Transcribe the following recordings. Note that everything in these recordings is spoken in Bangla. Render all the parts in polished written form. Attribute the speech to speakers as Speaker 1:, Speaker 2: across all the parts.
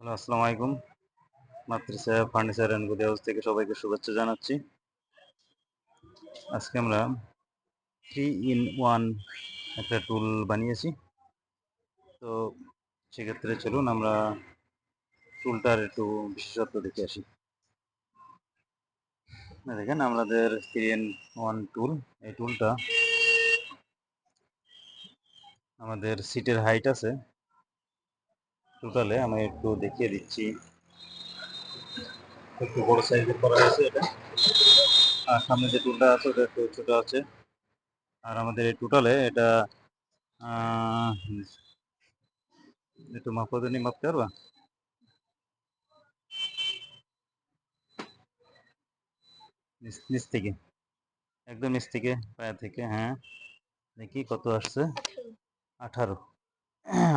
Speaker 1: হ্যালো, আসসালামু আলাইকুম। মাতৃসা ফার্নিচার অ্যান্ড গুডি হাউস থেকে সবাইকে শুভেচ্ছা জানাচ্ছি। আজকে আমরা 3 in 1 একটা টুল বানিয়েছি। তো সেক্ষেত্রে চলুন আমরা টুলটার একটু বিশেষত্ব দেখে আসি। দেখেন আমাদের 3 in 1 টুল। এই টুলটা আমাদের সিটের হাইট আছে টোটালে আমি একটু দেখিয়ে দিচ্ছি। একটু বড় সাইজের করা হয়েছে এটা। আর সামনে যে টুলটা আছে ওটা একটু ছোট আছে। আর আমাদের এই টোটালে এটা আহ, একটু মাপতে পারবা? নিচ থেকে, একদম নিচ থেকে, পায়া থেকে, হ্যাঁ। দেখি কত আসছে। 18।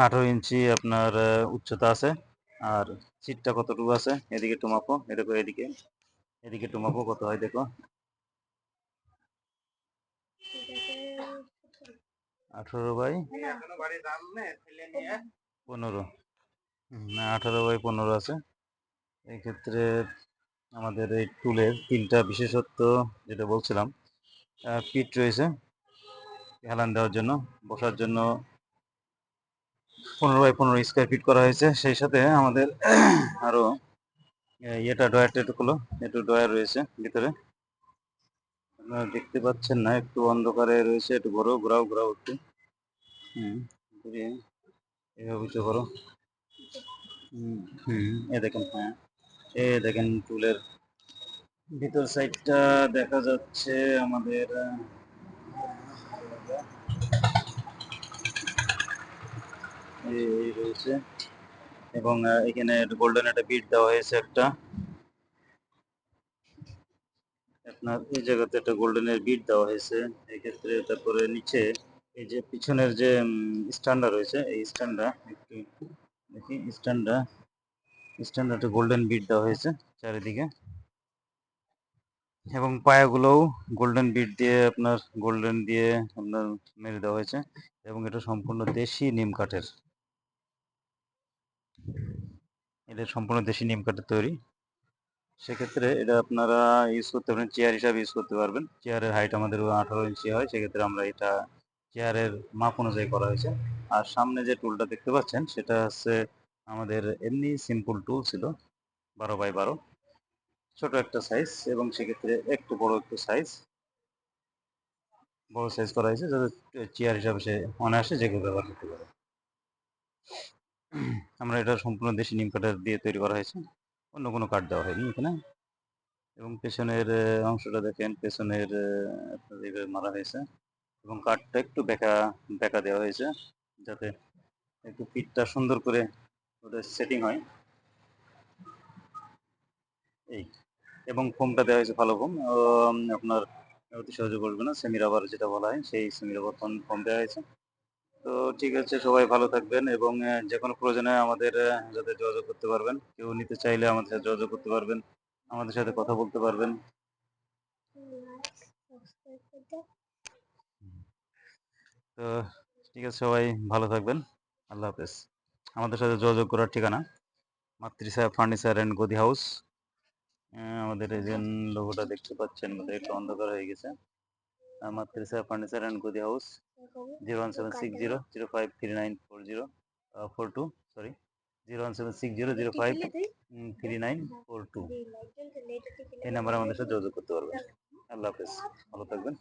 Speaker 1: 18 ইঞ্চি আপনার উচ্চতা আছে। আর সিটটা কতটুকু আছে এদিকে একটু মাপো, এদিকে এদিকে এদিকে একটু মাপো কত হয় দেখো। 18/15। না, 18/15 আছে। এক্ষেত্রে আমাদের এই টুলের তিনটা বিশেষত্ব যেটা বলছিলাম, পিঠ রয়েছে হেলান দেওয়ার জন্য, বসার জন্য 15/15 স্কোয়ার ফিট করা হয়েছে। সেই সাথে আমাদের আরো ইয়েটা ডয়ারটা একটু খোলো, একটু ডয়ার রয়েছে ভিতরে, আপনারা দেখতে পাচ্ছেন না, একটু অন্ধকারে রয়েছে, একটু ঘোরাও ঘোরাও একটু। হুম, ঘুরিয়ে এভাবে উঁচু করো। হুম, এ দেখেন, হ্যাঁ, এ দেখেন টুলের ভিতর সাইডটা দেখা যাচ্ছে আমাদের এই রয়েছে। এবং এখানে গোল্ডেন একটা বিট দেওয়া হয়েছে একটা, আপনার এই জায়গাতে একটা গোল্ডেনের বিট দেওয়া হয়েছে এক্ষেত্রে। তারপরে নিচে এই যে পিছনের যে স্ট্যান্ডটা রয়েছে, এই স্ট্যান্ডটা একটু দেখি, স্ট্যান্ডটা একটা গোল্ডেন বিট দেওয়া হয়েছে চারিদিকে। এবং পায়াগুলোও গোল্ডেন বিট দিয়ে আপনার গোল্ডেন দিয়ে আপনার মেরে দেওয়া হয়েছে। এবং এটা সম্পূর্ণ দেশি নিম কাঠের, এটা সম্পূর্ণ দেশি নিম কাঠের তৈরি। সেক্ষেত্রে এটা আপনারা ইউজ করতে পারেন, চেয়ার হিসাবে ইউজ করতে পারবেন। চেয়ারের হাইট আমাদের 18 ইঞ্চি হয়, সেক্ষেত্রে আমরা এটা চেয়ারের মাপ অনুযায়ী করা হয়েছে। আর সামনে যে টুলটা দেখতে পাচ্ছেন সেটা হচ্ছে আমাদের এমনি সিম্পল টুল ছিল, 12x12, ছোট একটা সাইজ। এবং সেক্ষেত্রে একটু বড় সাইজ করা হয়েছে যাতে চেয়ার হিসাবে সে অনায়াসে যে কেউ ব্যবহার করতে পারে। আমরা এটা সম্পূর্ণ দেশি নিম কাঠের দিয়ে তৈরি করা হয়েছে, অন্য কোনো কাঠ দেওয়া হয়নি এখানে। এবং পেছনের অংশটা দেখেন, পেছনের আপনার এইভাবে মারা হয়েছে। এবং কাঠটা একটু বেঁকা বেঁকা দেওয়া হয়েছে যাতে একটু পিঠটা সুন্দর করে ওটা সেটিং হয়, এই। এবং ফোমটা দেওয়া হয়েছে ভালো ফোম, আপনার অতি সহজে বসবে না, সেমি রাবার যেটা বলা হয়, সেই সেমি রাবার ফোম দেওয়া হয়েছে। তো ঠিক আছে, সবাই ভালো থাকবেন এবং যে কোনো প্রয়োজনে আমাদের সাথে যোগাযোগ করতে পারবেন। কেউ নিতে চাইলে আমাদের সাথে যোগাযোগ করতে পারবেন, আমাদের সাথে কথা বলতে পারবেন। তো ঠিক আছে, সবাই ভালো থাকবেন। আল্লাহ হাফেজ। আমাদের সাথে যোগাযোগ করার ঠিকানা মাতৃসা ফার্নিচার অ্যান্ড গদি হাউস। আমাদের এই যে লোগোটা দেখতে পাচ্ছেন, বোধহয় একটু অন্ধকার হয়ে গেছে। মাতৃসা ফার্নিচার অ্যান্ড গদি হাউস, 0176035394042, সরি, 01760053942। এই নাম্বারে আমাদের সাথে যোগাযোগ করতে পারবেন। আল্লাহ হাফেজ, ভালো থাকবেন।